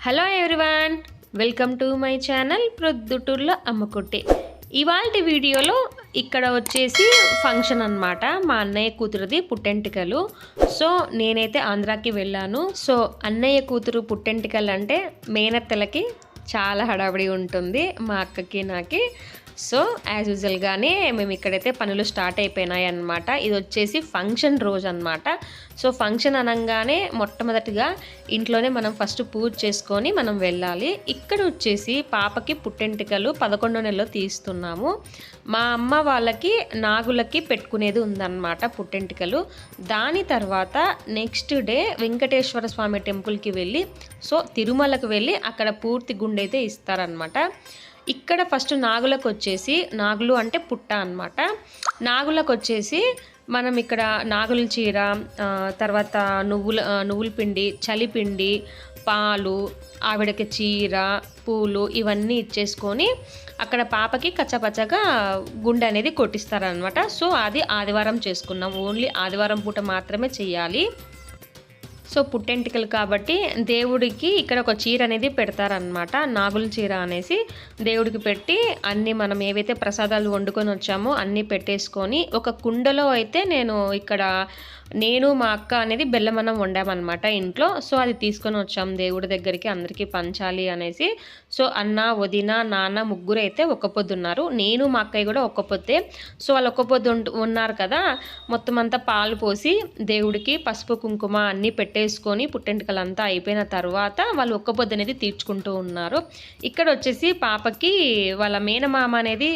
Hello everyone, welcome to my channel ప్రొద్దుటూర్లో అమ్మకుట్టి. ఇవాల్టి వీడియోలో ఇక్కడ వచ్చేసి ఫంక్షన్ అన్నమాట. మా అన్నయ్య కూతురుది పుట్టెంటికలు. సో నేనైతే ఆంధ్రాకి వెళ్ళాను. సో అన్నయ్య కూతురు పుట్టెంటికలు అంటే మేనత్తలకి చాలా హడావిడి ఉంటుంది, మా అక్కకి నాకి. సో యాజ్ యూజువల్గానే మేము ఇక్కడైతే పనులు స్టార్ట్ అయిపోయినాయి అన్నమాట. ఇది వచ్చేసి ఫంక్షన్ రోజు అన్నమాట. సో ఫంక్షన్ అనగానే మొట్టమొదటిగా ఇంట్లోనే మనం ఫస్ట్ పూజ చేసుకొని మనం వెళ్ళాలి. ఇక్కడ వచ్చేసి పాపకి పుట్టెంటికలు 11వ నెలలో తీస్తున్నాము. మా అమ్మ వాళ్ళకి నాగులకి పెట్టుకునేది ఉందన్నమాట పుట్టెంటికలు. దాని తర్వాత నెక్స్ట్ డే వెంకటేశ్వర స్వామి టెంపుల్కి వెళ్ళి సో తిరుమలకు వెళ్ళి అక్కడ పూర్తి గుండె అయితే ఇస్తారనమాట. ఇక్కడ ఫస్ట్ నాగులకు వచ్చేసి, నాగులు అంటే పుట్ట అన్నమాట. నాగులకు వచ్చేసి మనం ఇక్కడ నాగుల చీర, తర్వాత నువ్వుల పిండి, చలిపిండి, పాలు, ఆవిడకి చీర, పూలు ఇవన్నీ ఇచ్చేసుకొని అక్కడ పాపకి కచ్చపచ్చగా గుండె అనేది కొట్టిస్తారనమాట. సో అది ఆదివారం చేసుకున్నాం, ఓన్లీ ఆదివారం పూట మాత్రమే చేయాలి. సో పుట్టెంటికలు కాబట్టి దేవుడికి ఇక్కడ ఒక చీర అనేది పెడతారనమాట, నాగుల చీర అనేసి దేవుడికి పెట్టి అన్నీ మనం ఏవైతే ప్రసాదాలు వండుకొని వచ్చామో అన్నీ పెట్టేసుకొని ఒక కుండలో అయితే నేను మా అక్క అనేది బెల్లమన్నం వండామన్నమాట ఇంట్లో. సో అది తీసుకొని వచ్చాము దేవుడి దగ్గరికి, అందరికీ పంచాలి అనేసి. సో అన్న, వదిన, నాన్న ముగ్గురు అయితే ఒక్క పొద్దు ఉన్నారు. నేను మా అక్కయ్య కూడా ఒక్క పొద్దే. సో వాళ్ళు ఒక్క పొద్దు ఉన్నారు కదా, మొత్తం అంతా పాలు పోసి దేవుడికి పసుపు కుంకుమ అన్నీ పెట్టేసుకొని పుట్టెంటికలంతా అయిపోయిన తర్వాత వాళ్ళు ఒక్క పొద్దు అనేది తీర్చుకుంటూ ఉన్నారు. ఇక్కడ వచ్చేసి పాపకి వాళ్ళ మేనమామ అనేది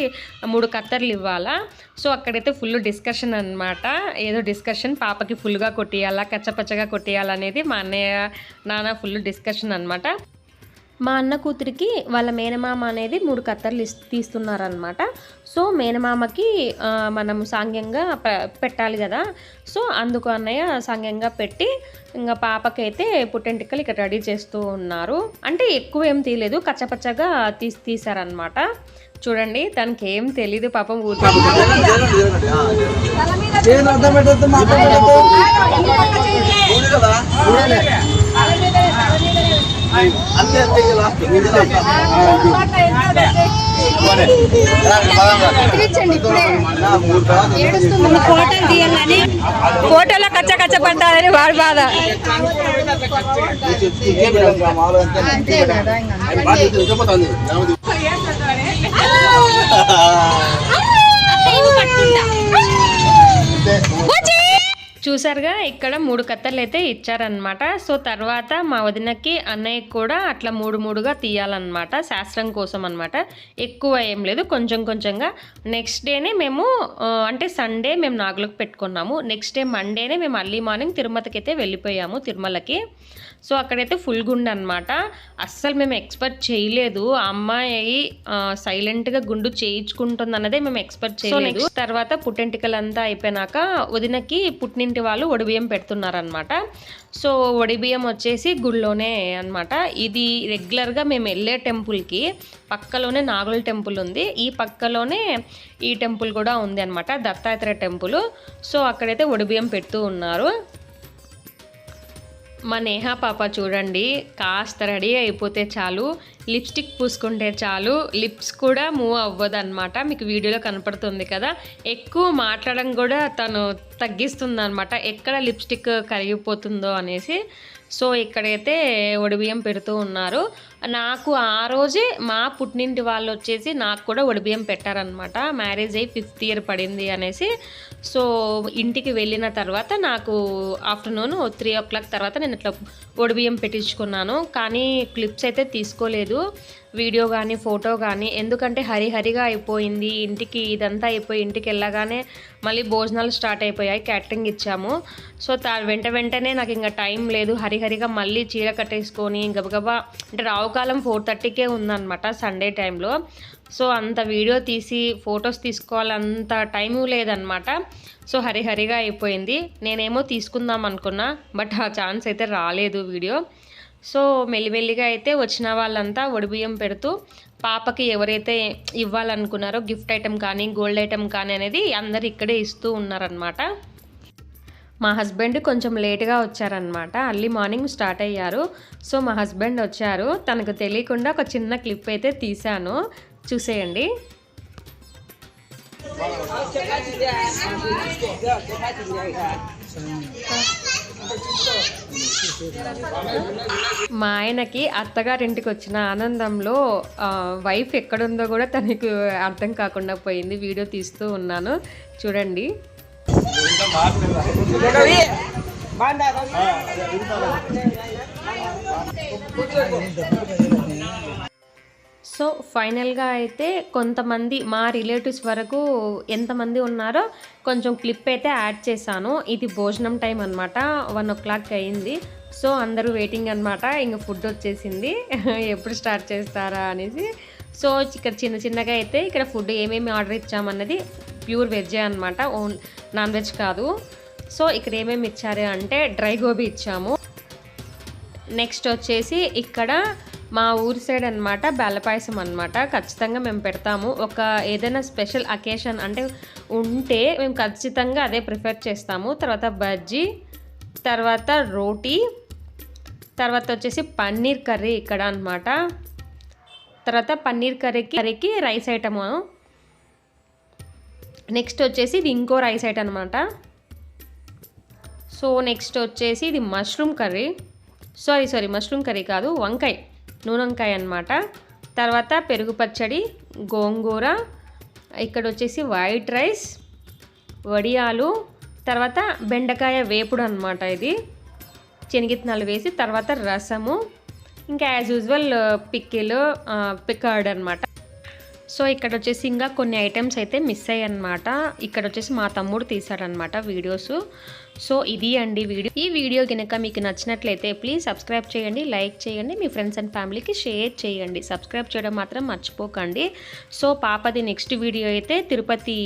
3 కత్తర్లు ఇవ్వాలా. సో అక్కడైతే ఫుల్ డిస్కషన్ అనమాట. ఏదో డిస్కషన్, పాపకి ఫుల్గా కొట్టేయాలా, కచ్చపచ్చగా కొట్టేయాలనేది మా అన్నయ్య నాన్న ఫుల్ డిస్కషన్ అనమాట. మా అన్న కూతురికి వాళ్ళ మేనమామ అనేది 3 కత్తర్లు తీస్తున్నారనమాట. సో మేనమామకి మనం సాంగ్యంగా పెట్టాలి కదా. సో అందుకు అన్నయ్య సాంగ్యంగా పెట్టి ఇంకా పాపకైతే పుట్టెంటికలు ఇక్కడ రెడీ చేస్తూ ఉన్నారు. అంటే ఎక్కువ ఏం తీయలేదు, కచ్చపచ్చగా తీసారనమాట. చూడండి, తనకి ఏం తెలీదు పాపం. ఫోటోలో కచ్చ కచ్చ పడతారని వాడు బాధ. చూసారుగా, ఇక్కడ 3 కత్తర్లు అయితే ఇచ్చారనమాట. సో తర్వాత మా వదినకి అన్నయ్యకి కూడా అట్లా 3 తీయాలన్నమాట, శాస్త్రం కోసం అనమాట. ఎక్కువ ఏం లేదు, కొంచెం కొంచెంగా. నెక్స్ట్ డేనే మేము అంటే సండే మేము నాగులకు పెట్టుకున్నాము. నెక్స్ట్ డే మండేనే మేము అర్లీ మార్నింగ్ తిరుమలకి అయితే వెళ్ళిపోయాము, తిరుమలకి. సో అక్కడైతే ఫుల్ గుండు అనమాట. అస్సలు మేము ఎక్స్పెక్ట్ చేయలేదు ఆ అమ్మాయి సైలెంట్గా గుండు చేయించుకుంటుంది అన్నదే మేము ఎక్స్పెక్ట్ చేయలేదు. తర్వాత పుట్టెంటికలంతా అయిపోయినాక వదినకి పుట్టినింటి వాళ్ళు ఒడిబియ్యం పెడుతున్నారనమాట. సో ఒడిబియ్యం వచ్చేసి గుళ్ళోనే అనమాట. ఇది రెగ్యులర్గా మేము వెళ్ళే టెంపుల్కి పక్కలోనే నాగుల టెంపుల్ ఉంది, ఈ పక్కలోనే ఈ టెంపుల్ కూడా ఉంది అనమాట, దత్తాత్రేయ టెంపుల్. సో అక్కడైతే ఒడిబియ్యం పెడుతూ ఉన్నారు. మా నేహా పాప చూడండి, కాస్త రెడీ అయిపోతే చాలు, లిప్స్టిక్ పూసుకుంటే చాలు, లిప్స్ కూడా మూవ్ అవ్వదు అనమాట. మీకు వీడియోలో కనపడుతుంది కదా, ఎక్కువ మాట్లాడడం కూడా తను తగ్గిస్తుంది అనమాట, ఎక్కడ లిప్స్టిక్ కరిగిపోతుందో అనేసి. సో ఇక్కడైతే ఒడిబియ్యం పెడుతూ ఉన్నారు. నాకు ఆ రోజే మా పుట్టినింటి వాళ్ళు వచ్చేసి నాకు కూడా ఒడిబియ్యం పెట్టారనమాట, మ్యారేజ్ అయ్యి 5th ఇయర్ పడింది అనేసి. సో ఇంటికి వెళ్ళిన తర్వాత నాకు ఆఫ్టర్నూన్ 3 o'clock తర్వాత నేను ఇట్లా ఒడిబియ్యం పెట్టించుకున్నాను. కానీ క్లిప్స్ అయితే తీసుకోలేదు, వీడియో కానీ ఫోటో కానీ, ఎందుకంటే హరిహరిగా అయిపోయింది. ఇంటికి ఇదంతా అయిపోయి ఇంటికి వెళ్ళగానే మళ్ళీ భోజనాలు స్టార్ట్ అయిపోయాయి, క్యాటరింగ్ ఇచ్చాము. సో వెంటనే నాకు ఇంకా టైం లేదు, హరిహరిగా మళ్ళీ చీర కట్టేసుకొని గబగబా, అంటే రావుకాలం 4:30కే ఉందన్నమాట సండే టైంలో. సో అంత వీడియో తీసి ఫొటోస్ తీసుకోవాలంత టైము లేదనమాట. సో హరిహరిగా అయిపోయింది. నేనేమో తీసుకుందాం అనుకున్నా, బట్ ఆ ఛాన్స్ అయితే రాలేదు వీడియో. సో మెల్లిమెల్లిగా అయితే వచ్చిన వాళ్ళంతా ఒడిబియ్యం పెడుతూ పాపకి ఎవరైతే ఇవ్వాలనుకున్నారో గిఫ్ట్ ఐటెం కానీ గోల్డ్ ఐటెం కానీ అనేది అందరు ఇక్కడే ఇస్తూ ఉన్నారనమాట. మా హస్బెండ్ కొంచెం లేట్గా వచ్చారనమాట, అర్లీ మార్నింగ్ స్టార్ట్ అయ్యారు. సో మా హస్బెండ్ వచ్చారు, తనకు తెలియకుండా ఒక చిన్న క్లిప్ అయితే తీశాను, చూసేయండి. మా ఆయనకి అత్తగారింటికి వచ్చిన ఆనందంలో వైఫ్ ఎక్కడుందో కూడా తనకు అర్థం కాకుండా పోయింది. వీడియో తీస్తూ ఉన్నాను, చూడండి. సో ఫైనల్గా అయితే కొంతమంది మా రిలేటివ్స్ వరకు ఎంతమంది ఉన్నారో కొంచెం క్లిప్ అయితే యాడ్ చేశాను. ఇది భోజనం టైం అనమాట, 1 o'clock అయింది. సో అందరూ వెయిటింగ్ అనమాట, ఇంక ఫుడ్ వచ్చేసింది ఎప్పుడు స్టార్ట్ చేస్తారా అనేసి. సో ఇక్కడ చిన్నగా అయితే ఇక్కడ ఫుడ్ ఏమేమి ఆర్డర్ ఇచ్చామన్నది ప్యూర్ వెజ్జే అనమాట, నాన్ వెజ్ కాదు. సో ఇక్కడ ఏమేమి ఇచ్చారు అంటే డ్రై గోబీ ఇచ్చాము. నెక్స్ట్ వచ్చేసి ఇక్కడ మా ఊరి సైడ్ అనమాట బెల్లపాయసం అనమాట, ఖచ్చితంగా మేము పెడతాము. ఒక ఏదైనా స్పెషల్ అకేషన్ అంటే ఉంటే మేము ఖచ్చితంగా అదే ప్రిఫర్ చేస్తాము. తర్వాత బజ్జీ, తర్వాత రోటీ, తర్వాత వచ్చేసి పన్నీర్ కర్రీ ఇక్కడ అనమాట. తర్వాత పన్నీర్ కర్రీకి రైస్ ఐటము. నెక్స్ట్ వచ్చేసి ఇది ఇంకో రైస్ ఐటమ్ అనమాట. సో నెక్స్ట్ వచ్చేసి ఇది mushroom curry, sorry mushroom curry కాదు, నూనె వంకాయ అనమాట. తర్వాత పెరుగు పచ్చడి, గోంగూర, ఇక్కడ వచ్చేసి వైట్ రైస్, వడియాలు, తర్వాత బెండకాయ వేపుడు అనమాట, ఇది శనగిత్తనాలు వేసి, తర్వాత రసము, ఇంకా యాజ్ యూజువల్ పిక్కర్డ్ అనమాట. సో ఇక్కడ వచ్చేసి ఇంకా కొన్ని ఐటమ్స్ అయితే మిస్ అయ్యాయి అనమాట. ఇక్కడ వచ్చేసి మా తమ్ముడు తీశాడనమాట వీడియోస్. సో ఇది అండి వీడియో. ఈ వీడియో కనుక మీకు నచ్చినట్లయితే ప్లీజ్ సబ్స్క్రైబ్ చేయండి, లైక్ చేయండి, మీ ఫ్రెండ్స్ అండ్ ఫ్యామిలీకి షేర్ చేయండి. సబ్స్క్రైబ్ చేయడం మాత్రం మర్చిపోకండి. సో పాపది నెక్స్ట్ వీడియో అయితే తిరుపతి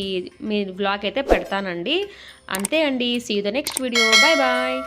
మీ వ్లాగ్ అయితే పెడతానండి. అంతే అండి, see you the next video, bye bye.